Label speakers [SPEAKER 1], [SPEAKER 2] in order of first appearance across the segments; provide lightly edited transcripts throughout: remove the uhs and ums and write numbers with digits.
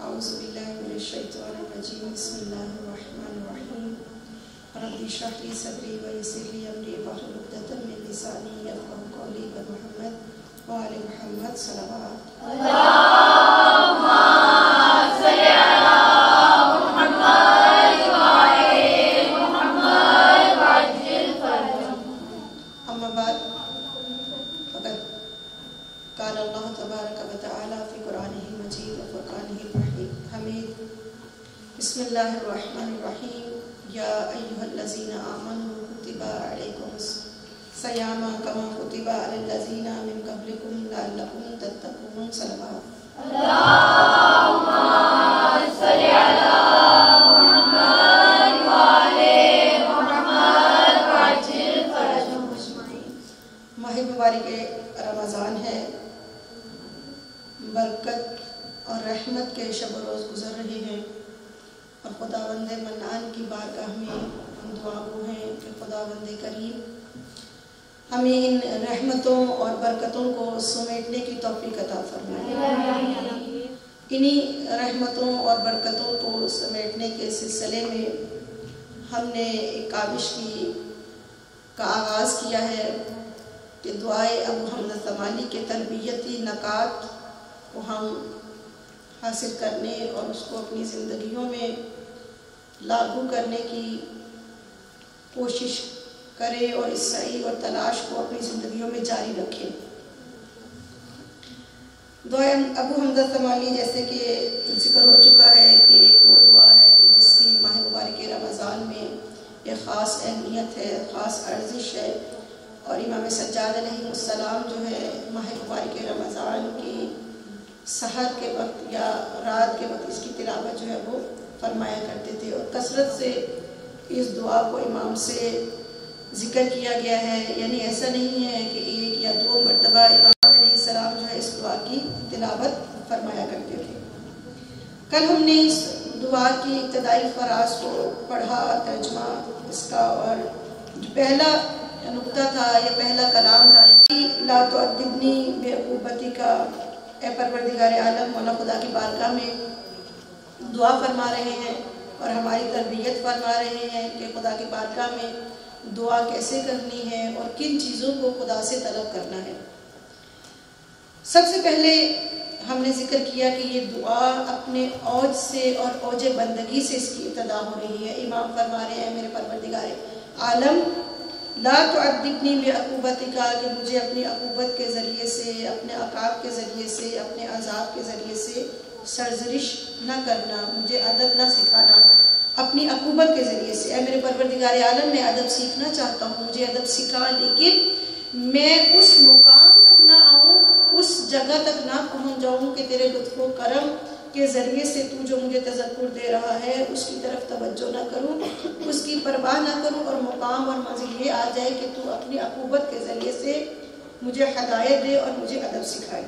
[SPEAKER 1] أعوذ بالله من الشيطان الرجيم بسم الله الرحمن الرحيم رب اشرح لي صدري ويسر لي أمري واحلل عقدة من لساني يفقهوا قولي محمد وآل محمد صلوات
[SPEAKER 2] اللهم صل على محمد وآل محمد وعجل فرجهم.
[SPEAKER 1] أما بعد فقد قال الله تبارك وتعالى في قرآنه المجيد وفرقانه الحميد بسم الله الرحمن الرحيم يا أيها الذين آمنوا كتب عليكم الصيام كما كتب على الذين من قبلكم لعلكم تتقون صلوات.
[SPEAKER 2] اللهم صل على محمد وآل محمد وعجل فرجهم أجمعين.
[SPEAKER 1] ماہ مبارک رمضان ہے، برکت اور رحمت کے شب و روز گزر رہے ہیں اور خداوند منان کی بارگاہ میں ہم دعا گو ہیں کہ خداوند کریم ہمیں ان رحمتوں اور برکتوں کو سمیٹنے کی توفیق عطا فرمائے۔ انہی رحمتوں اور برکتوں کو سمیٹنے کے سلسلے میں ہم نے ایک کاوش کا آغاز کیا ہے کہ دعائے ابو حمزہ ثمالی کے تربیتی نکات کو ہم حاصل کرنے اور اس کو اپنی زندگیوں میں لاگو کرنے کی کوشش کریں اور اس سعی اور تلاش کو اپنی زندگیوں میں جاری رکھیں۔ دعائے ابو حمزہ ثمالی جیسے کہ ذکر ہو چکا ہے کہ وہ دعا ہے کہ جس کی ماہ مبارک رمضان میں ایک خاص اہمیت ہے، خاص ارزش ہے، اور امام سجاد علیہ السلام جو ہے ماہ مبارک رمضان کی سحر کے وقت یا رات کے وقت اس کی تلاوت جو ہے وہ فرمایا کرتے تھے، اور کثرت سے اس دعا کو امام سے ذکر کیا گیا ہے، یعنی ایسا نہیں ہے کہ ایک یا دو مرتبہ امام علیہ السلام جو ہے اس دعا کی تلاوت فرمایا کرتے تھے۔ کل ہم نے اس دعا کی ابتدائی فراز کو پڑھا، ترجمہ اس کا، اور جو پہلا نقطہ تھا یا پہلا کلام تھا لا تعذبنی بعقوبتک، اے پروردگار عالم، مولا خدا کی بارگاہ میں دعا فرما رہے ہیں اور ہماری تربیت فرما رہے ہیں کہ خدا کی بارگاہ میں دعا کیسے کرنی ہے اور کن چیزوں کو خدا سے طلب کرنا ہے۔ سب سے پہلے ہم نے ذکر کیا کہ یہ دعا اپنے اوج سے اور اوج بندگی سے اس کی ابتدا ہو رہی ہے۔ امام فرما رہے ہیں میرے پروردگار عالم لا تعذبنی بعقوبتک، کہ مجھے اپنی عقوبت کے ذریعے سے، اپنے عقاب کے ذریعے سے، اپنے عذاب کے ذریعے سے سرزرش نہ کرنا، مجھے ادب نہ سکھانا اپنی عقوبت کے ذریعے سے۔ اے میرے پروردگار عالم، میں ادب سیکھنا چاہتا ہوں، مجھے ادب سکھا، لیکن میں اس مقام تک نہ آؤں، اس جگہ تک نہ پہنچ جاؤں کہ تیرے لطف و کرم کے ذریعے سے تو جو مجھے تذکر دے رہا ہے اس کی طرف توجہ نہ کروں، اس کی پرواہ نہ کروں، اور مقام اور منزل یہ آ جائے کہ تو اپنی عقوبت کے ذریعے سے مجھے ہدایت دے اور مجھے ادب سکھائے۔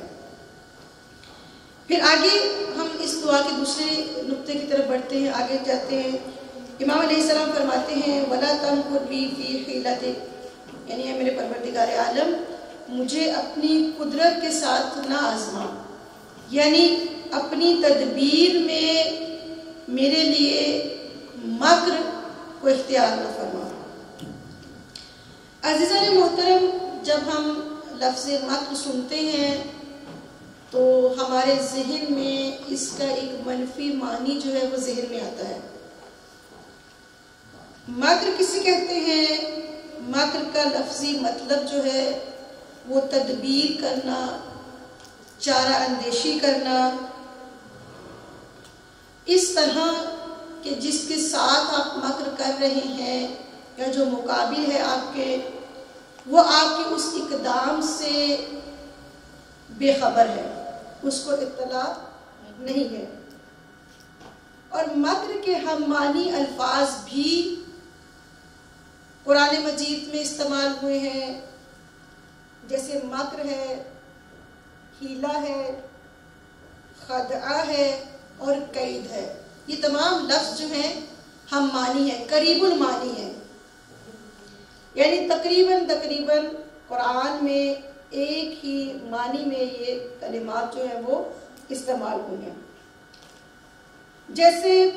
[SPEAKER 1] پھر آگے ہم اس دعا کے دوسرے نقطے کی طرف بڑھتے ہیں، آگے جاتے ہیں۔ امام علیہ السلام فرماتے ہیں وَلَا تَمْكُرْ بِي فِي حِيلَتِكَ، یعنی اے میرے پروردگار عالم، مجھے اپنی قدرت کے ساتھ نہ آزما، یعنی اپنی تدبیر میں میرے لیے مکر کو اختیار نہ فرما۔ عزیزان محترم، جب ہم لفظ مکر سنتے ہیں تو ہمارے ذہن میں اس کا ایک منفی معنی جو ہے وہ ذہن میں آتا ہے۔ مکر کسے کہتے ہیں؟ مکر کا لفظی مطلب جو ہے وہ تدبیر کرنا، چارہ اندیشی کرنا، اس طرح کہ جس کے ساتھ آپ مکر کر رہے ہیں یا جو مقابل ہے آپ کے، وہ آپ کے اس اقدام سے بے خبر ہے، اس کو اطلاع نہیں ہے۔ اور مکر کے ہم معنی الفاظ بھی قرآن مجید میں استعمال ہوئے ہیں، جیسے مکر ہے، ہیلا ہے، خدعہ ہے اور قید ہے۔ یہ تمام لفظ جو ہیں ہم معنی ہیں، قریب المعنی ہیں، یعنی تقریباً قرآن میں ایک ہی معنی میں یہ کلمات جو ہیں وہ استعمال ہوئے ہیں۔ جیسے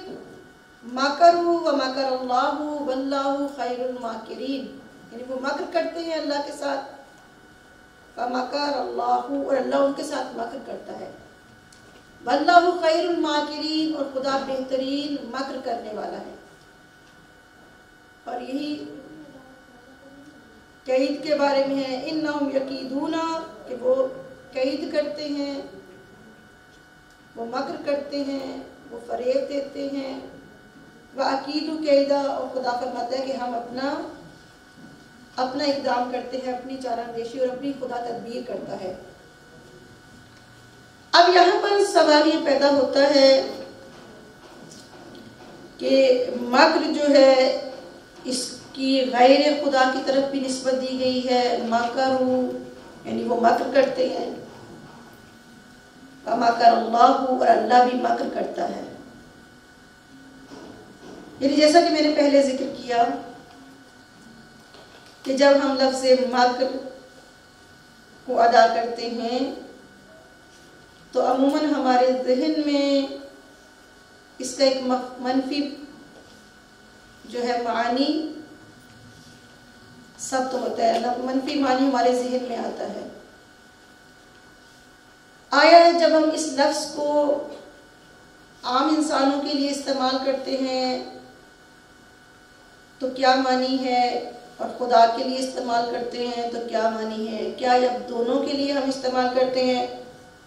[SPEAKER 1] مکروا ومکر اللہ واللہ خیر الماکرین، یعنی وہ مکر کرتے ہیں اللہ کے ساتھ، ومکر اللہ، اور اللہ ان کے ساتھ مکر کرتا ہے، واللہ خیر الماکرین، اور خدا بہترین مکر کرنے والا ہے۔ اور یہی قید کے بارے میں ہے، انہم یکیدون، کہ وہ قید کرتے ہیں، وہ مکر کرتے ہیں، وہ فریب دیتے ہیں، وَأَكِيدُ كَيْدًا، اور خدا فرماتا ہے کہ ہم اپنا اقدام کرتے ہیں، اپنی چارہ اندیشی اور اپنی خدا تدبیر کرتا ہے۔ اب یہاں پر سوال یہ پیدا ہوتا ہے کہ مکر جو ہے اس کی غیر خدا کی طرف بھی نسبت دی گئی ہے، مکروا یعنی وہ مکر کرتے ہیں، ومکر اللہ، اور اللہ بھی مکر کرتا ہے۔ یعنی جیسا کہ میں نے پہلے ذکر کیا کہ جب ہم لفظ مکر کو ادا کرتے ہیں تو عموماً ہمارے ذہن میں اس کا ایک منفی جو ہے معنی ثبت ہوتا ہے، منفی معنی ہمارے ذہن میں آتا ہے۔ آیا جب ہم اس لفظ کو عام انسانوں کے لیے استعمال کرتے ہیں تو کیا معنی ہے، اور خدا کے لیے استعمال کرتے ہیں تو کیا معنی ہے؟ کیا جب دونوں کے لیے ہم استعمال کرتے ہیں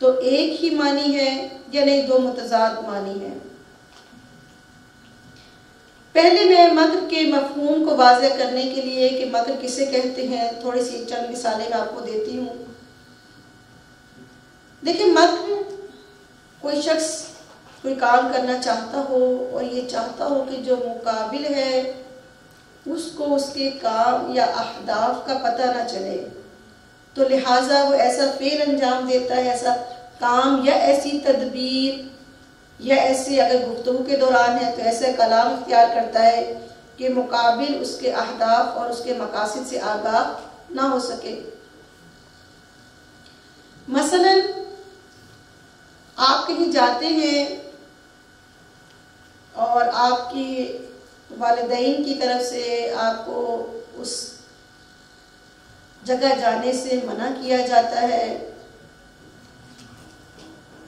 [SPEAKER 1] تو ایک ہی معنی ہے یا نہیں، دو متضاد معنی ہے؟ پہلے میں مکر کے مفہوم کو واضح کرنے کے لیے کہ مکر کسے کہتے ہیں تھوڑی سی چند مثالیں میں آپ کو دیتی ہوں۔ دیکھیں، مکر کوئی شخص کوئی کام کرنا چاہتا ہو اور یہ چاہتا ہو کہ جو مقابل ہے اس کو اس کے کام یا اہداف کا پتہ نہ چلے، تو لہٰذا وہ ایسا فعل انجام دیتا ہے، ایسا کام یا ایسی تدبیر یا ایسے اگر گفتگو کے دوران ہے تو ایسا کلام اختیار کرتا ہے کہ مقابل اس کے اہداف اور اس کے مقاصد سے آگاہ نہ ہو سکے۔ مثلا آپ کہیں جاتے ہیں اور آپ کی والدین کی طرف سے آپ کو اس جگہ جانے سے منع کیا جاتا ہے،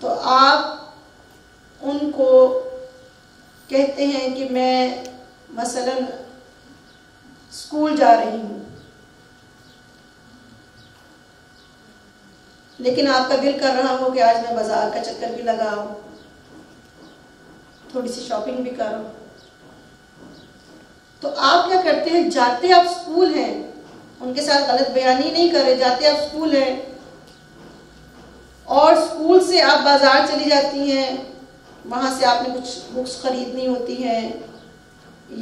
[SPEAKER 1] تو آپ ان کو کہتے ہیں کہ میں مثلا اسکول جا رہی ہوں، لیکن آپ کا دل کر رہا ہو کہ آج میں بازار کا چکر بھی لگاؤں، تھوڑی سی شاپنگ بھی کروں، تو آپ کیا کرتے ہیں؟ جاتے آپ اسکول ہیں، ان کے ساتھ غلط بیانی نہیں کر رہے، جاتے آپ اسکول ہیں اور اسکول سے آپ بازار چلی جاتی ہیں، وہاں سے آپ نے کچھ بکس خریدنی ہوتی ہیں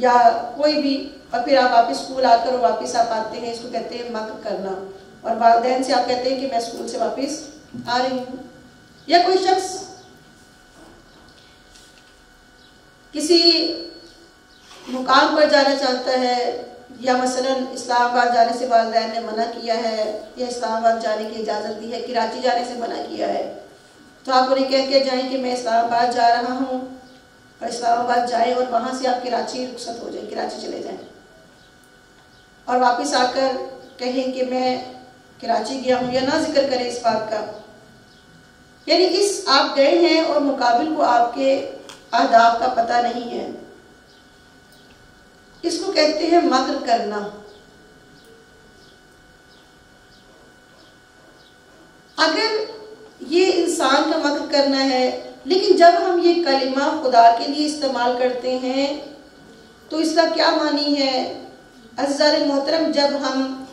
[SPEAKER 1] یا کوئی بھی، اور پھر آپ واپس اسکول آ کر واپس آپ آتے ہیں، اس کو کہتے ہیں مکر کرنا، اور والدین سے آپ کہتے ہیں کہ میں اسکول سے واپس آ رہی ہوں۔ یا کوئی شخص کسی مقام پر جانا چاہتا ہے، یا مثلا اسلام آباد جانے سے والدین نے منع کیا ہے یا اسلام آباد جانے کی اجازت دی ہے، کراچی جانے سے منع کیا ہے، تو آپ انہیں کہہ کے جائیں کہ میں اسلام آباد جا رہا ہوں، اور اسلام آباد جائیں اور وہاں سے آپ کراچی رخصت ہو جائیں، کراچی چلے جائیں، اور واپس آ کر کہیں کہ میں کراچی گیا ہوں، یا نہ ذکر کریں اس بات کا۔ یعنی اس آپ گئے ہیں اور مقابل کو آپ کے اہداف کا پتہ نہیں ہے، اس کو کہتے ہیں مکر کرنا۔ اگر یہ انسان کا مکر کرنا ہے، لیکن جب ہم یہ کلمہ خدا کے لیے استعمال کرتے ہیں تو اس کا کیا معنی ہے؟ عزیزان محترم، جب ہم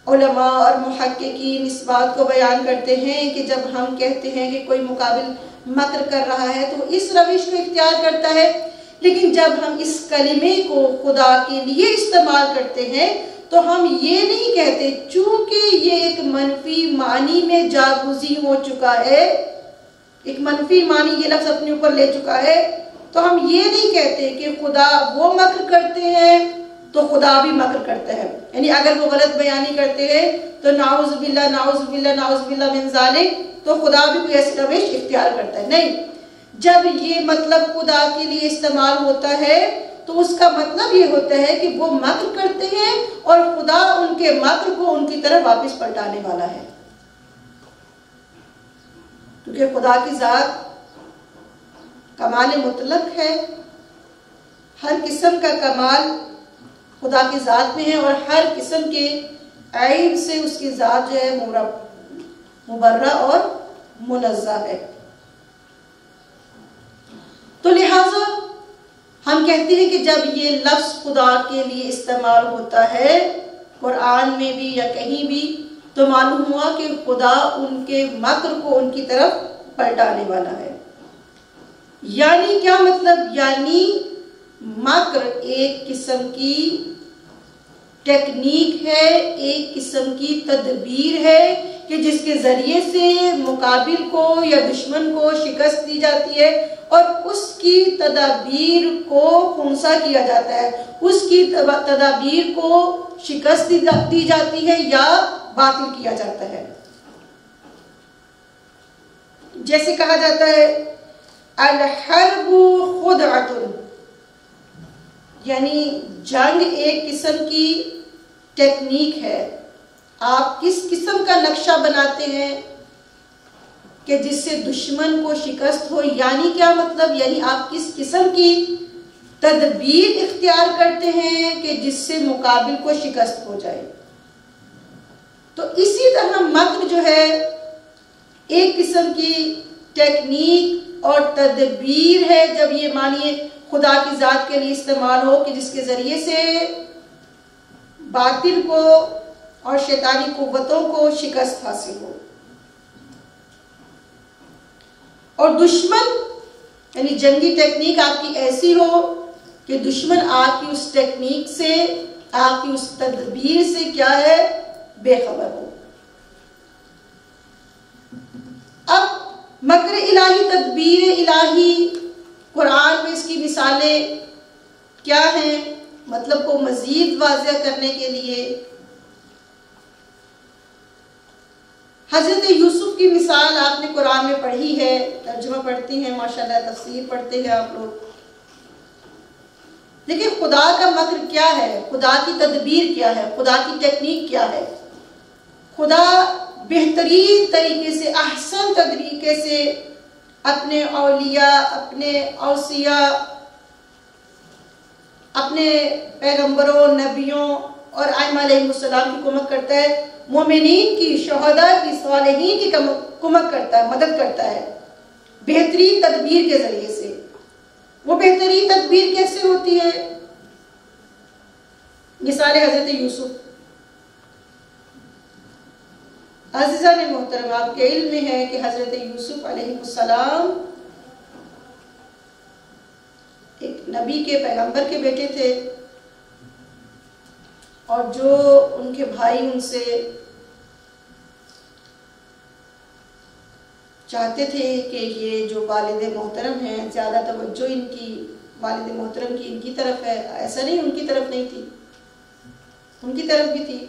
[SPEAKER 1] علماء اور محققین اس بات کو بیان کرتے ہیں کہ جب ہم کہتے ہیں کہ کوئی مقابل مکر کر رہا ہے تو اس روش کو اختیار کرتا ہے، لیکن جب ہم اس کلمے کو خدا کے لیے استعمال کرتے ہیں تو ہم یہ نہیں کہتے، چونکہ یہ ایک منفی معنی میں جاگزی ہو چکا ہے، ایک منفی معنی یہ لفظ اپنے اوپر لے چکا ہے، تو ہم یہ نہیں کہتے کہ خدا وہ مکر کرتے ہیں تو خدا بھی مکر کرتا ہے۔ یعنی اگر وہ غلط بیانی کرتے ہیں تو نعوذ باللہ نعوذ باللہ نعوذ باللہ من ذالک، تو خدا بھی کوئی ایسی روش اختیار کرتا ہے، نہیں۔ جب یہ مطلب خدا کے لیے استعمال ہوتا ہے تو اس کا مطلب یہ ہوتا ہے کہ وہ مکر کرتے ہیں اور خدا ان کے مکر کو ان کی طرف واپس پلٹانے والا ہے، کیونکہ خدا کی ذات کمال مطلق ہے، ہر قسم کا کمال خدا کی ذات میں ہے اور ہر قسم کے عیب سے اس کی ذات جو ہے مبرہ اور منزہ ہے۔ تو لہٰذا ہم کہتے ہیں کہ جب یہ لفظ خدا کے لیے استعمال ہوتا ہے قرآن میں بھی یا کہیں بھی، تو معلوم ہوا کہ خدا ان کے مکر کو ان کی طرف پلٹانے والا ہے۔ یعنی کیا مطلب؟ یعنی مکر ایک قسم کی ٹیکنیک ہے، ایک قسم کی تدبیر ہے کہ جس کے ذریعے سے مقابل کو یا دشمن کو شکست دی جاتی ہے اور اس کی تدابیر کو خنثی کیا جاتا ہے، اس کی تدابیر کو شکست دی جاتی ہے یا باطل کیا جاتا ہے۔ جیسے کہا جاتا ہے الحرب خدعۃ، یعنی جنگ ایک قسم کی ٹیکنیک ہے۔ آپ کس قسم کا نقشہ بناتے ہیں کہ جس سے دشمن کو شکست ہو، یعنی کیا مطلب؟ یعنی آپ کس قسم کی تدبیر اختیار کرتے ہیں کہ جس سے مقابل کو شکست ہو جائے۔ تو اسی طرح مکر جو ہے ایک قسم کی ٹیکنیک اور تدبیر ہے، جب یہ مانیے خدا کی ذات کے لیے استعمال ہو کہ جس کے ذریعے سے باطل کو اور شیطانی قوتوں کو شکست حاصل ہو، اور دشمن یعنی جنگی ٹیکنیک آپ کی ایسی ہو کہ دشمن آپ کی اس ٹیکنیک سے، آپ کی اس تدبیر سے کیا ہے؟ بے خبر ہو۔ اب مکر الہی، تدبیر الہی، قرآن میں اس کی مثالیں کیا ہیں؟ مطلب کو مزید واضح کرنے کے لیے حضرت یوسف کی مثال آپ نے قرآن میں پڑھی ہے، ترجمہ پڑھتے ہیں ماشاءاللہ، تفسیر پڑھتے ہیں آپ لوگ۔ لیکن خدا کا مکر کیا ہے؟ خدا کی تدبیر کیا ہے؟ خدا کی ٹیکنیک کیا ہے؟ خدا بہترین طریقے سے، احسن طریقے سے اپنے اولیاء، اپنے اوصیاء، اپنے پیغمبروں، نبیوں اور ائمہ علیہم السلام کی کمک کرتا ہے، مومنین کی، شہداء کی، صالحین کی کمک کرتا ہے، مدد کرتا ہے بہترین تدبیر کے ذریعے سے۔ وہ بہترین تدبیر کیسے ہوتی ہے؟ مثال حضرت یوسف۔ عزیزان محترم، آپ کے علم میں ہے کہ حضرت یوسف علیہ السلام ایک نبی کے، پیغمبر کے بیٹے تھے، اور جو ان کے بھائی ان سے چاہتے تھے کہ یہ جو والد محترم ہیں زیادہ توجہ ان کی، والد محترم کی ان کی طرف ہے، ایسا نہیں، ان کی طرف نہیں تھی، ان کی طرف بھی تھی،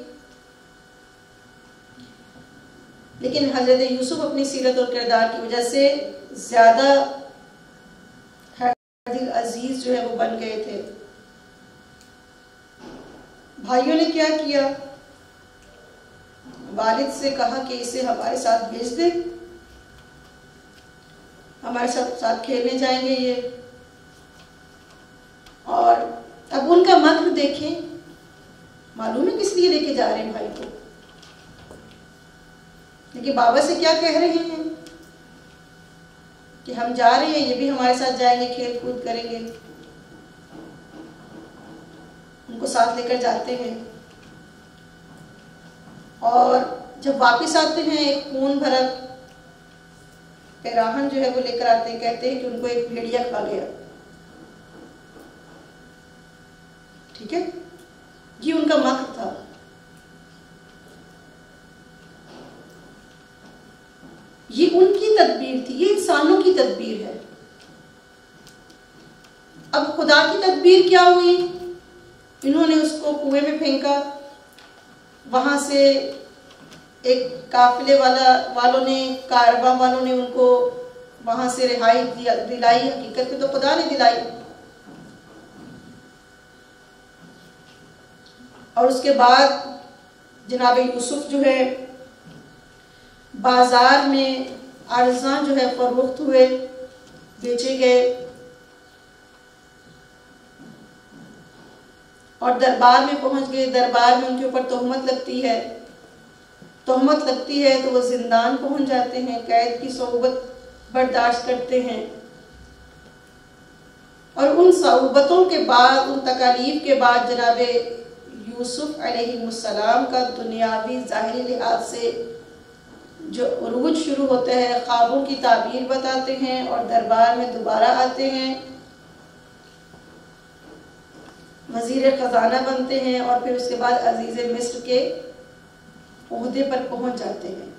[SPEAKER 1] لیکن حضرت یوسف اپنی سیرت اور کردار کی وجہ سے زیادہ دل عزیز جو ہے وہ بن گئے تھے۔ بھائیوں نے کیا کیا؟ والد سے کہا کہ اسے ہمارے ساتھ بھیج دے، ہمارے ساتھ کھیلنے جائیں گے یہ۔ اور اب ان کا مکر دیکھیں، معلوم ہے کس لیے لے کے جا رہے ہیں بھائی کو، لیکن بابا سے کیا کہہ رہے ہیں کہ ہم جا رہے ہیں، یہ بھی ہمارے ساتھ جائیں گے، کھیل کود کریں گے۔ ان کو ساتھ لے کر جاتے ہیں، اور جب واپس آتے ہیں ایک خون بھرا پیراہن جو ہے وہ لے کر آتے ہیں، کہتے ہیں کہ ان کو ایک بھیڑیا کھا گیا۔ ٹھیک ہے، یہ ان کا مکر تھا۔ یہ ان کی تدبیر تھی، یہ انسانوں کی تدبیر ہے۔ اب خدا کی تدبیر کیا ہوئی؟ انہوں نے اس کو کنویں میں پھینکا، وہاں سے ایک قافلے والوں نے، کارواں والوں نے ان کو وہاں سے رہائی دلائی، حقیقت میں تو خدا نے دلائی. اور اس کے بعد جناب یوسف جو ہے بازار میں ارزاں جو ہے فروخت ہوئے، بیچے گئے، اور دربار میں پہنچ گئے. دربار میں ان کے اوپر تہمت لگتی ہے. تہمت لگتی ہے تو وہ زندان پہنچ جاتے ہیں، قید کی صعوبت برداشت کرتے ہیں. اور ان صعوبتوں کے بعد، ان تکالیف کے بعد جناب یوسف علیہ السلام کا دنیاوی ظاہری لحاظ سے جو عروج شروع ہوتا ہے، خوابوں کی تعبیر بتاتے ہیں اور دربار میں دوبارہ آتے ہیں، وزیر خزانہ بنتے ہیں، اور پھر اس کے بعد عزیز مصر کے عہدے پر پہنچ جاتے ہیں.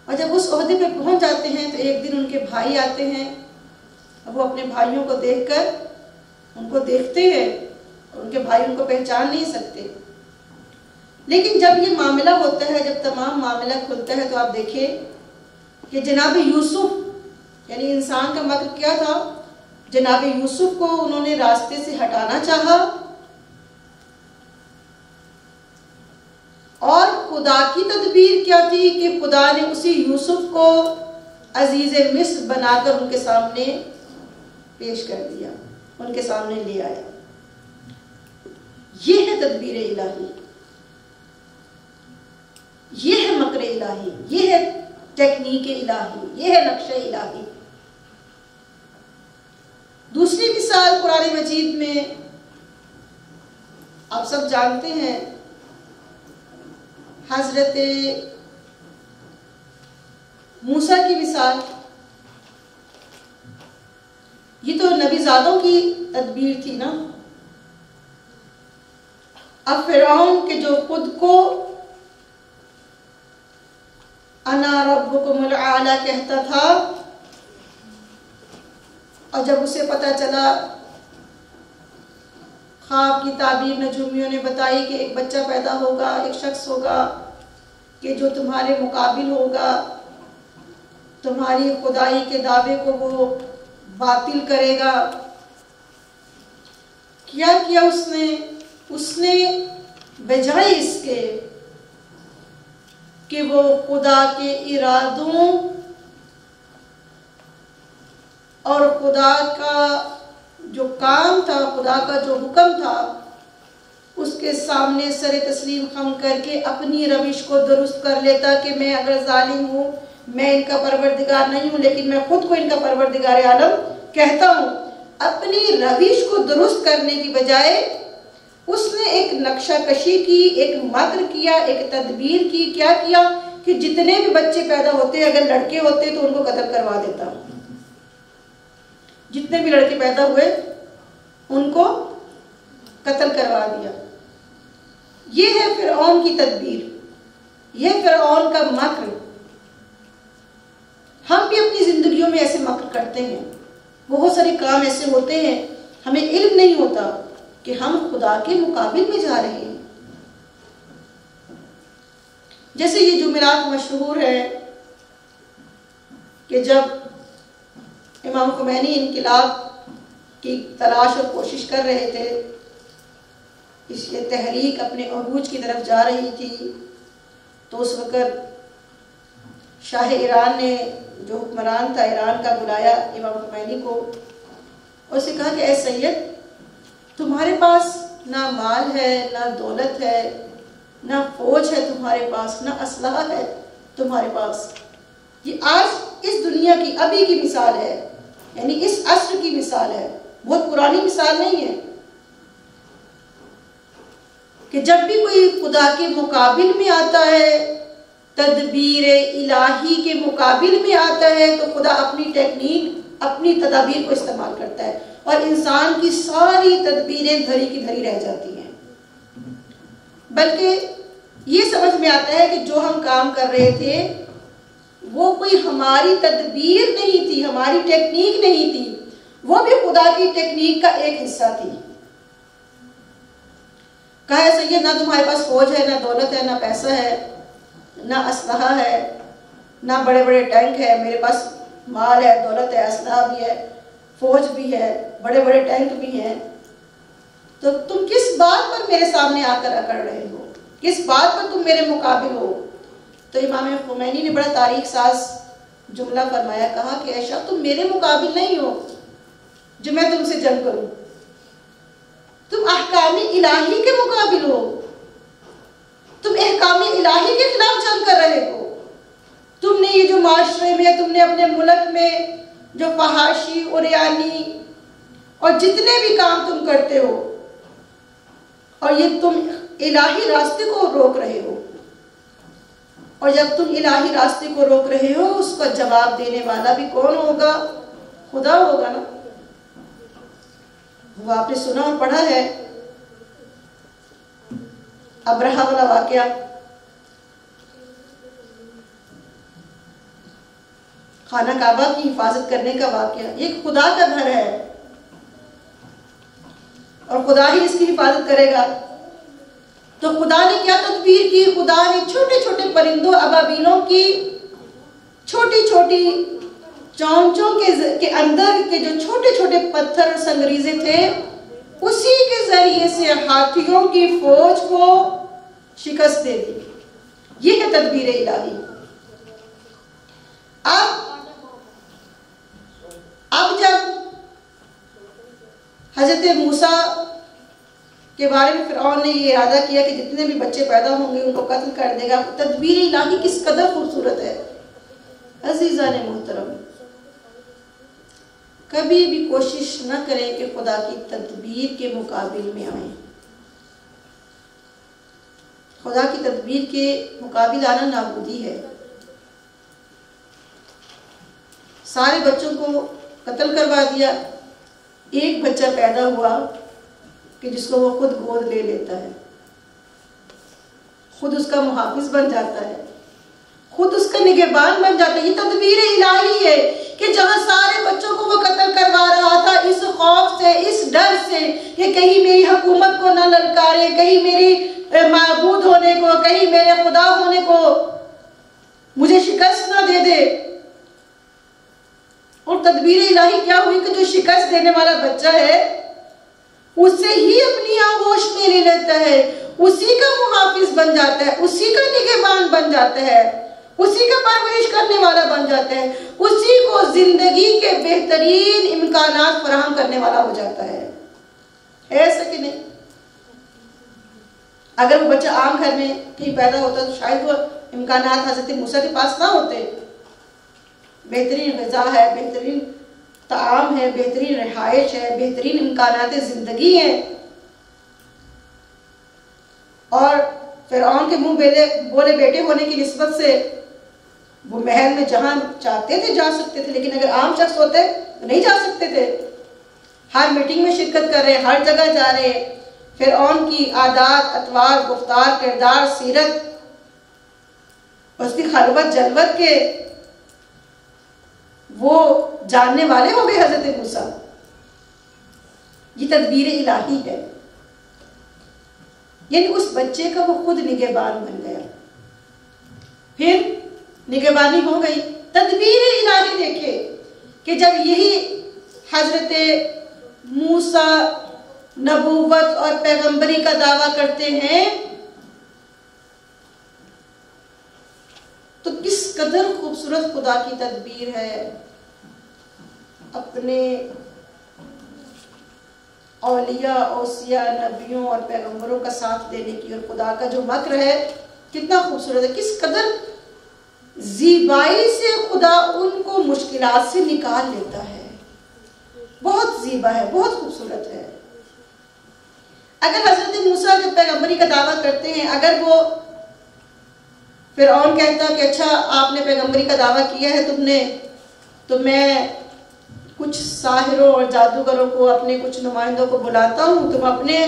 [SPEAKER 1] اور جب اس عہدے پہ پہنچ جاتے ہیں تو ایک دن ان کے بھائی آتے ہیں. اب وہ اپنے بھائیوں کو دیکھ کر ان کو دیکھتے ہیں اور ان کے بھائی ان کو پہچان نہیں سکتے. لیکن جب یہ معاملہ ہوتا ہے، جب تمام معاملہ کھلتا ہے، تو آپ دیکھیں کہ جناب یوسف، یعنی انسان کا مکر کیا تھا، جناب یوسف کو انہوں نے راستے سے ہٹانا چاہا، اور خدا کی تدبیر کیا تھی کہ خدا نے اسی یوسف کو عزیز مصر بنا کر ان کے سامنے پیش کر دیا، ان کے سامنے لے آیا. یہ ہے تدبیر الہی، یہ ہے مکر الہی، یہ ہے ٹیکنیک الہی، یہ ہے نقشہ الہی. دوسری مثال قرآن مجید میں آپ سب جانتے ہیں، حضرت موسیٰ کی مثال. یہ تو نبی زادوں کی تدبیر تھی نا. اب فرعون کے جو خود کو انا ربکم الاعلی کہتا تھا، اور جب اسے پتا چلا، خواب کی تعبیر نجومیوں نے بتائی کہ ایک بچہ پیدا ہوگا، ایک شخص ہوگا کہ جو تمہارے مقابل ہوگا، تمہاری خدائی کے دعوے کو وہ باطل کرے گا. کیا کیا اس نے بجائے اس کے کہ وہ خدا کے ارادوں اور خدا کا جو کام تھا، خدا کا جو حکم تھا، اس کے سامنے سر تسلیم خم کر کے اپنی روش کو درست کر لیتا کہ میں اگر ظالم ہوں، میں ان کا پروردگار نہیں ہوں، لیکن میں خود کو ان کا پروردگار عالم کہتا ہوں. اپنی روش کو درست کرنے کی بجائے اس نے ایک نقشہ کشی کی، ایک مکر کیا، ایک تدبیر کی. کیا کیا کہ جتنے بھی بچے پیدا ہوتے، اگر لڑکے ہوتے تو ان کو قتل کروا دیتا. جتنے بھی لڑکے پیدا ہوئے ان کو قتل کروا دیا. یہ ہے فرعون کی تدبیر، یہ فرعون کا مکر. ہم بھی اپنی زندگیوں میں ایسے مکر کرتے ہیں. بہت سارے کام ایسے ہوتے ہیں، ہمیں علم نہیں ہوتا کہ ہم خدا کے مقابل میں جا رہے ہیں. جیسے یہ جمعرات مشہور ہے کہ جب امام خمینی انقلاب کی تلاش اور کوشش کر رہے تھے، اس یہ تحریک اپنے عروج کی طرف جا رہی تھی، تو اس وقت شاہ ایران نے، جو حکمران تھا ایران کا، بلایا امام خمینی کو اور اسے کہا کہ اے سید، تمہارے پاس نہ مال ہے، نہ دولت ہے، نہ فوج ہے تمہارے پاس، نہ اسلحہ ہے تمہارے پاس. یہ آج اس دنیا کی ابھی کی مثال ہے، یعنی اس عصر کی مثال ہے، بہت پرانی مثال نہیں ہے. کہ جب بھی کوئی خدا کے مقابل میں آتا ہے، تدبیر الہی کے مقابل میں آتا ہے، تو خدا اپنی ٹیکنیک، اپنی تدابیر کو استعمال کرتا ہے، اور انسان کی ساری تدبیریں دھری کی دھری رہ جاتی ہیں. بلکہ یہ سمجھ میں آتا ہے کہ جو ہم کام کر رہے تھے وہ کوئی ہماری تدبیر نہیں تھی، ہماری ٹیکنیک نہیں تھی، وہ بھی خدا کی ٹیکنیک کا ایک حصہ تھی. کہا ہے سید، نہ تمہارے پاس فوج ہے، نہ دولت ہے، نہ پیسہ ہے، نہ اسلحہ ہے، نہ بڑے بڑے ٹینک ہے، میرے پاس مال ہے، دولت ہے، اسلحہ بھی ہے، فوج بھی ہے، بڑے بڑے ٹینک بھی ہیں، تو تم کس بات پر میرے سامنے آ کر اکڑ رہے ہو؟ کس بات پر تم میرے مقابل ہو؟ تو امام خمینی نے بڑا تاریخ ساز جملہ فرمایا، کہا کہ عائشہ تم میرے مقابل نہیں ہو جو میں تم سے جنگ کروں، تم احکام الہی کے مقابل ہو، تم احکام الہی کے خلاف جنگ کر رہے ہو۔ تم نے یہ جو معاشرے میں، تم نے اپنے ملک میں جو فحاشی، عریانی اور جتنے بھی کام تم کرتے ہو، اور یہ تم الہی راستے کو روک رہے ہو، اور جب تم الہی راستے کو روک رہے ہو اس کا جواب دینے والا بھی کون ہوگا؟ خدا ہوگا نا۔ وہ آپ نے سنا اور پڑھا ہے ابرہہ والا واقعہ، خانہ کعبہ کی حفاظت کرنے کا واقعہ۔ یہ خدا کا گھر ہے اور خدا ہی اس کی حفاظت کرے گا، تو خدا نے کیا تدبیر کی؟ خدا نے چھوٹے چھوٹے پرندوں، ابابیلوں کی چھوٹی چھوٹی چونچوں کے اندر کے جو چھوٹے چھوٹے پتھر اور سنگریزے تھے، اسی کے ذریعے سے ہاتھیوں کی فوج کو شکست دے دی۔ یہ ہے تدبیر الہی۔ اب جب حضرت موسیٰ کے بارے میں فرعون نے یہ ارادہ کیا کہ جتنے بھی بچے پیدا ہوں گے ان کو قتل کر دے گا، تدبیر الہی کس قدر خوبصورت ہے۔ عزیزان محترم، کبھی بھی کوشش نہ کریں کہ خدا کی تدبیر کے مقابل میں آئیں۔ خدا کی تدبیر کے مقابل آنا نابودی ہے۔ سارے بچوں کو قتل کروا دیا، ایک بچہ پیدا ہوا کہ جس کو وہ خود گود لے لیتا ہے، خود اس کا محافظ بن جاتا ہے، خود اس کا نگہبان بن جاتا ہے۔ یہ تدبیر الہی ہے کہ جہاں سارے بچوں کو وہ قتل کروا رہا تھا، اس خوف سے، اس ڈر سے کہ کہیں میری حکومت کو نہ للکارے، کہیں میری معبود ہونے کو، کہیں میرے خدا ہونے کو مجھے شکست نہ دے دے۔ اور تدبیر الہی کیا ہوئی کہ جو شکست دینے والا بچہ ہے اسے ہی اپنی آغوش میں لے لیتا ہے، اسی کا محافظ بن جاتا ہے، اسی کا نگہبان بن جاتا ہے، اسی کا پرورش کرنے والا بن جاتا ہے، اسی کو زندگی کے بہترین امکانات فراہم کرنے والا ہو جاتا ہے۔ ایسا کہ نہیں؟ اگر وہ بچہ عام گھر میں کہیں پیدا ہوتا تو شاید وہ امکانات حضرت موسیٰ کے پاس نہ ہوتے۔ بہترین غذا ہے، بہترین طعام ہے، بہترین رہائش ہے، بہترین امکانات زندگی ہیں، اور فرعون کے منہ بولے بیٹے ہونے کی نسبت سے وہ محل میں جہاں چاہتے تھے جا سکتے تھے، لیکن اگر عام شخص ہوتے تو نہیں جا سکتے تھے۔ ہر میٹنگ میں شرکت کر رہے، ہر جگہ جا رہے، فرعون کی عادات، اطوار، گفتار، کردار، سیرت، اس کی خلوت جلوت کے وہ جاننے والے ہو گئے حضرت موسیٰ۔ یہ تدبیر الہی ہے، یعنی اس بچے کا وہ خود نگہبان بن گیا، پھر نگہبانی ہو گئی۔ تدبیر الہی دیکھے کہ جب یہی حضرت موسیٰ نبوت اور پیغمبری کا دعویٰ کرتے ہیں تو کس قدر خوبصورت خدا کی تدبیر ہے، اپنے اولیاء، اوصیاء، نبیوں اور پیغمبروں کا ساتھ دینے کی، اور خدا کا جو مکر ہے کتنا خوبصورت ہے، کس قدر زیبائی سے خدا ان کو مشکلات سے نکال لیتا ہے۔ بہت زیبا ہے، بہت خوبصورت ہے۔ اگر حضرت موسیٰ جو پیغمبری کا دعویٰ کرتے ہیں، اگر وہ فرعون کہتا کہ اچھا آپ نے پیغمبری کا دعویٰ کیا ہے تم نے، تو میں کچھ ساحروں اور جادوگروں کو، اپنے کچھ نمائندوں کو بلاتا ہوں، تم اپنے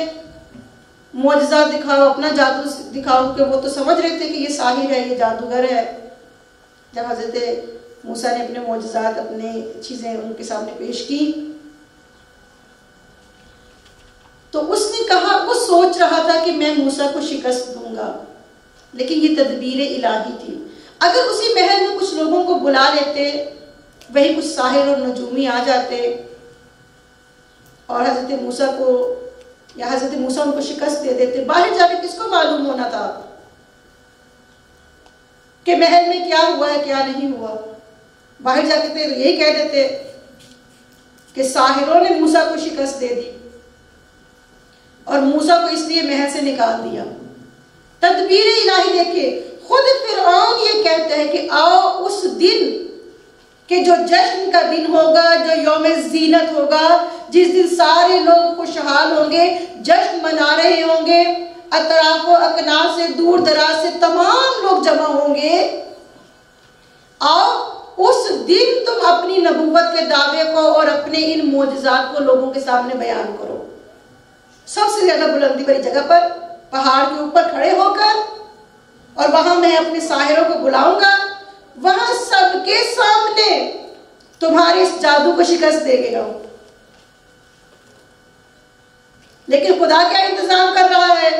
[SPEAKER 1] معجزات دکھاؤ، اپنا جادو دکھاؤ، کہ وہ تو سمجھ رہے تھے کہ یہ ساحر ہے، یہ جادوگر ہے۔ جب حضرت موسیٰ نے اپنے معجزات، اپنے چیزیں ان کے سامنے پیش کی تو اس نے کہا، وہ سوچ رہا تھا کہ میں موسیٰ کو شکست دوں گا، لیکن یہ تدبیر الہی تھی۔ اگر اسی محل میں کچھ لوگوں کو بلا لیتے، وہی کچھ ساحر اور نجومی آ جاتے اور حضرت موسیٰ کو یا حضرت موسیٰ ان کو شکست دے دیتے، باہر جا کے کس کو معلوم ہونا تھا کہ محل میں کیا ہوا ہے کیا نہیں ہوا؟ باہر جا کے تو یہی کہہ دیتے کہ ساحروں نے موسیٰ کو شکست دے دی اور موسیٰ کو اس لیے محل سے نکال دیا۔ تدبیر الہی دیکھے، خود فرعون یہ کہتا ہے کہ آؤ اس دن کہ جو جشن کا دن ہوگا، جو یوم زینت ہوگا، جس دن سارے لوگ خوشحال ہوں گے، جشن منا رہے ہوں گے، اطراف و اکناف سے دور دراز سے تمام لوگ جمع ہوں گے، آؤ اس دن تم اپنی نبوت کے دعوے کو اور اپنے ان معجزات کو لوگوں کے سامنے بیان کرو۔ سب سے زیادہ بلندی والی جگہ پر پہاڑ کے اوپر کھڑے ہو کر، اور وہاں میں اپنے ساحروں کو بلاؤں گا، وہاں سب کے سامنے تمہارے اس جادو کو شکست دے گا۔ لیکن خدا کیا انتظام کر رہا ہے؟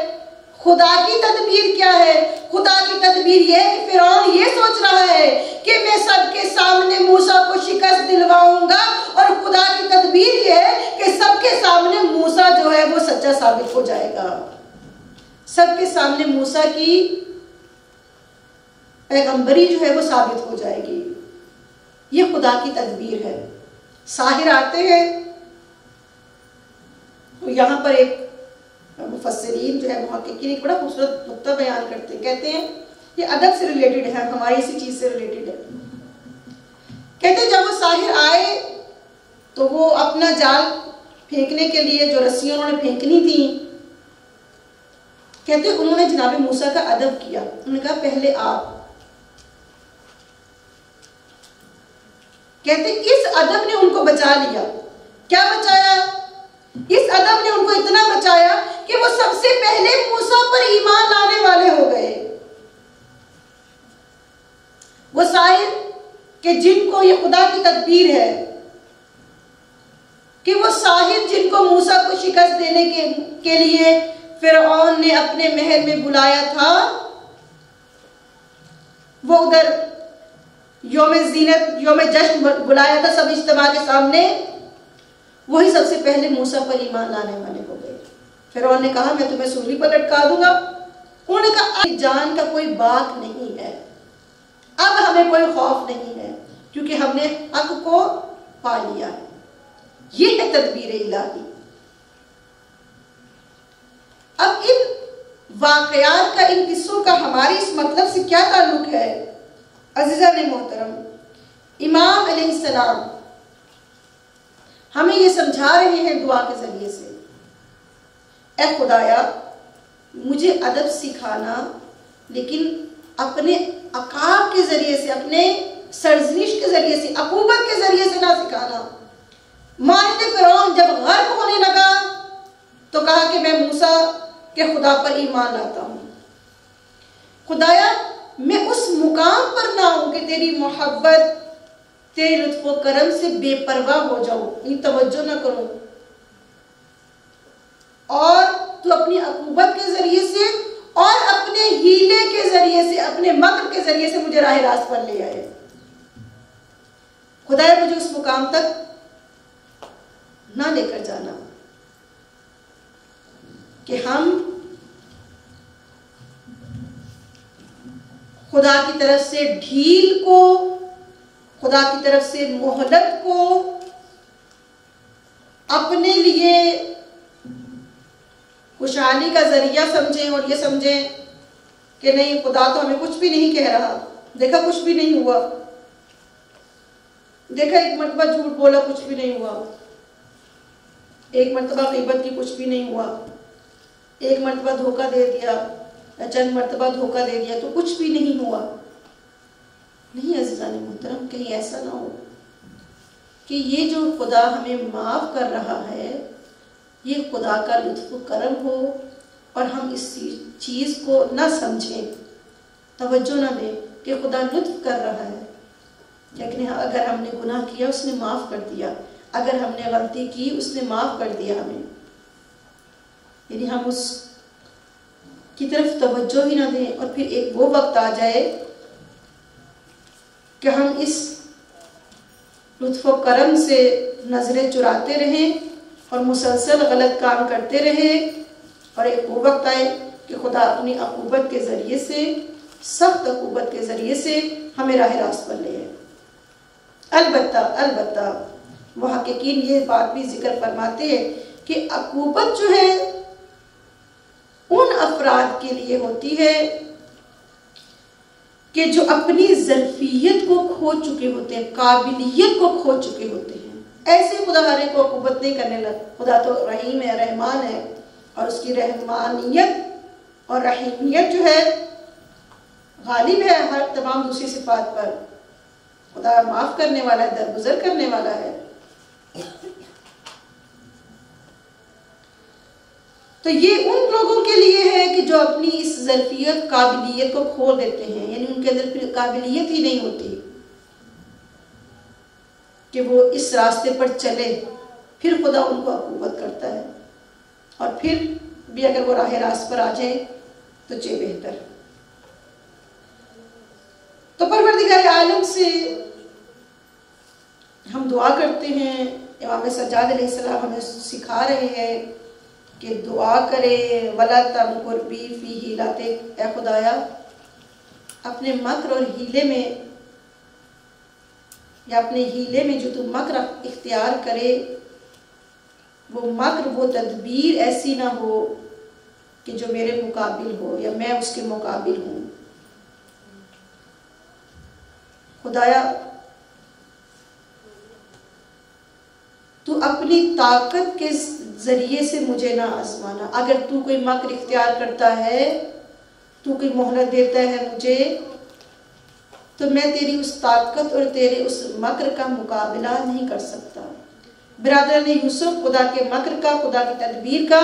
[SPEAKER 1] خدا کی تدبیر کیا ہے؟ خدا کی تدبیر یہ ہے کہ فرعون یہ سوچ رہا ہے کہ میں سب کے سامنے موسیٰ کو شکست دلواؤں گا، اور خدا کی تدبیر یہ ہے کہ سب کے سامنے موسیٰ جو ہے وہ سچا ثابت ہو جائے گا، سب کے سامنے موسیٰ کی پیغمبری جو ہے وہ ثابت ہو جائے گی۔ یہ خدا کی تدبیر ہے۔ ساحر آتے ہیں تو یہاں پر ایک مفسرین جو ہے محققین ایک بڑا خوبصورت نقطہ بیان کرتے ہیں، کہتے ہیں یہ ادب سے ریلیٹڈ ہے، ہماری اسی چیز سے ریلیٹڈ ہے۔ کہتے ہیں جب وہ ساحر آئے تو وہ اپنا جال پھینکنے کے لیے جو رسیاں انہوں نے پھینکنی تھیں، کہتے ہیں انہوں نے جناب موسیٰ کا ادب کیا، انہوں نے کہا پہلے آپ۔ کہتے ہیں اس ادب نے ان کو بچا لیا۔ کیا بچایا؟ اس ادب نے ان کو اتنا بچایا کہ وہ سب سے پہلے موسیٰ پر ایمان لانے والے ہو گئے۔ وہ ساحر کہ جن کو یہ خدا کی تدبیر ہے کہ وہ ساحر جن کو موسیٰ کو شکست دینے کے لیے فرعون نے اپنے محل میں بلایا تھا، وہ ادھر یوم زینت یوم جشن بلایا تھا سب اجتماع کے سامنے، وہی سب سے پہلے موسیٰ پر ایمان لانے والے ہو گئے۔ فرعون نے کہا میں تمہیں سولی پر لٹکا دوں گا۔ انہوں نے کہا اب جان کا کوئی باک نہیں ہے، اب ہمیں کوئی خوف نہیں ہے کیونکہ ہم نے حق کو پا لیا ہے۔ یہ ہے تدبیر الہی۔ اب ان واقعات کا، ان قصوں کا ہماری اس مطلب سے کیا تعلق ہے؟ عزیزان محترم، امام علیہ السلام ہمیں یہ سمجھا رہے ہیں دعا کے ذریعے سے، اے خدایا مجھے ادب سکھانا، لیکن اپنے عقاب کے ذریعے سے، اپنے سرزنش کے ذریعے سے، عقوبت کے ذریعے سے نہ سکھانا۔ مانند فرعون جب غرق ہونے لگا تو کہا کہ میں موسیٰ کے خدا پر ایمان لاتا ہوں۔ خدایا میں اس مقام پر نہ ہوں کہ تیری محبت، تیرے لطف و کرم سے بے پرواہ ہو جاؤں، یہ توجہ نہ کروں، اور تو اپنی عقوبت کے ذریعے سے اور اپنے ہیلے کے ذریعے سے، اپنے مکر کے ذریعے سے مجھے راہ راست پر لے آئے۔ خدایا مجھے اس مقام تک نہ لے کر جانا کہ ہم خدا کی طرف سے ڈھیل کو، خدا کی طرف سے مہلت کو اپنے لیے خوشحالی کا ذریعہ سمجھیں اور یہ سمجھیں کہ نہیں خدا تو ہمیں کچھ بھی نہیں کہہ رہا، دیکھا کچھ بھی نہیں ہوا، دیکھا ایک مرتبہ جھوٹ بولا کچھ بھی نہیں ہوا، ایک مرتبہ غیبت کی کچھ بھی نہیں ہوا، ایک مرتبہ دھوکہ دے دیا، چند مرتبہ دھوکہ دے دیا تو کچھ بھی نہیں ہوا۔ نہیں عزیزان محترم، کہیں ایسا نہ ہو کہ یہ جو خدا ہمیں معاف کر رہا ہے یہ خدا کا لطف و کرم ہو اور ہم اس چیز کو نہ سمجھیں، توجہ نہ دیں کہ خدا لطف کر رہا ہے، لیکن اگر ہم نے گناہ کیا اس نے معاف کر دیا، اگر ہم نے غلطی کی اس نے معاف کر دیا ہمیں، یعنی ہم اس کی طرف توجہ ہی نہ دیں، اور پھر ایک وہ وقت آ جائے کہ ہم اس لطف و کرم سے نظریں چراتے رہیں اور مسلسل غلط کام کرتے رہیں، اور ایک وہ وقت آئے کہ خدا اپنی عقوبت کے ذریعے سے، سخت عقوبت کے ذریعے سے ہمیں راہ راست پر لے آئے۔ البتہ محققین یہ بات بھی ذکر فرماتے ہیں کہ عقوبت جو ہے ان افراد کے لیے ہوتی ہے کہ جو اپنی ظرفیت کو کھو چکے ہوتے ہیں، قابلیت کو کھو چکے ہوتے ہیں۔ ایسے خدا ہر ایک کو عقوبت نہیں کرنے لگا۔ خدا تو رحیم ہے، رحمان ہے، اور اس کی رحمانیت اور رحیمیت جو ہے غالب ہے ہر تمام دوسری صفات پر۔ خدا معاف کرنے والا ہے، درگزر کرنے والا ہے۔ تو یہ ان لوگوں کے لیے ہے کہ جو اپنی اس ظرفیت قابلیت کو کھو دیتے ہیں، یعنی ان کے اندر پھر قابلیت ہی نہیں ہوتی کہ وہ اس راستے پر چلے، پھر خدا ان کو عقوبت کرتا ہے، اور پھر بھی اگر وہ راہ راست پر آ جائیں تو بہتر۔ تو پروردگار عالم سے ہم دعا کرتے ہیں، امام سجاد علیہ السلام ہمیں سکھا رہے ہیں کہ دعا کرے وَلَا تَمْكُرْ بِي فِي حِيلَتِكَ، اے خدایا اپنے مکر اور ہیلے میں، یا اپنے ہیلے میں جو تو مکر اختیار کرے، وہ مکر، وہ تدبیر ایسی نہ ہو کہ جو میرے مقابل ہو یا میں اس کے مقابل ہوں۔ خدایا تو اپنی طاقت کے ذریعے سے مجھے نہ آزمانا۔ اگر تو کوئی مکر اختیار کرتا ہے، تو کوئی مہلت دیتا ہے مجھے، تو میں تیری اس طاقت اور تیرے اس مکر کا مقابلہ نہیں کر سکتا۔ برادران یوسف خدا کے مکر کا، خدا کی تدبیر کا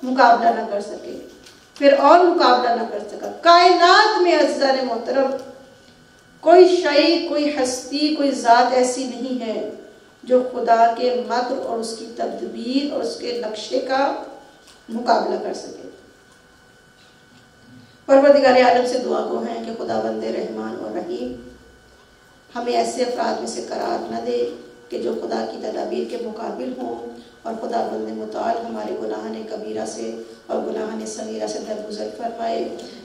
[SPEAKER 1] مقابلہ نہ کر سکے، پھر اور مقابلہ نہ کر سکا۔ کائنات میں عزیزان محترم کوئی شے، کوئی ہستی، کوئی ذات ایسی نہیں ہے جو خدا کے مکر اور اس کی تدبیر اور اس کے نقشے کا مقابلہ کر سکے۔ پروردگار عالم سے دعا گو ہیں کہ خداوند رحمان اور رحیم ہمیں ایسے افراد میں سے قرار نہ دے کہ جو خدا کی تدابیر کے مقابل ہوں، اور خداوند متعال ہمارے گناہان کبیرہ سے اور گناہان صغیرہ سے درگزر فرمائے،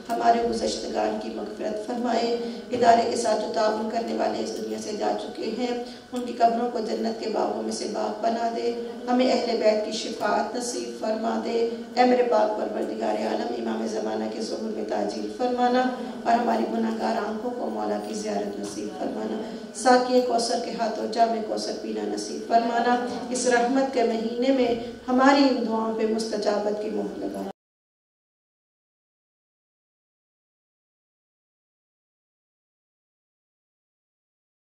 [SPEAKER 1] ہمارے گزشتگان کی مغفرت فرمائے۔ ادارے کے ساتھ جو تعاون کرنے والے اس دنیا سے جا چکے ہیں، ان کی قبروں کو جنت کے باغوں میں سے باغ بنا دے، ہمیں اہل بیت کی شفاعت نصیب فرما دے۔ اے میرے پاک پروردگار عالم، امام زمانہ کے ظہور میں تعجیل فرمانا، اور ہماری گناہگار آنکھوں کو مولا کی زیارت نصیب فرمانا۔ ساقی کوثر کے ہاتھوں جام کوثر پینا نصیب فرمانا۔ اس رحمت کے مہینے میں ہماری ان دعاؤں پہ مستجابت کی مہر لگا۔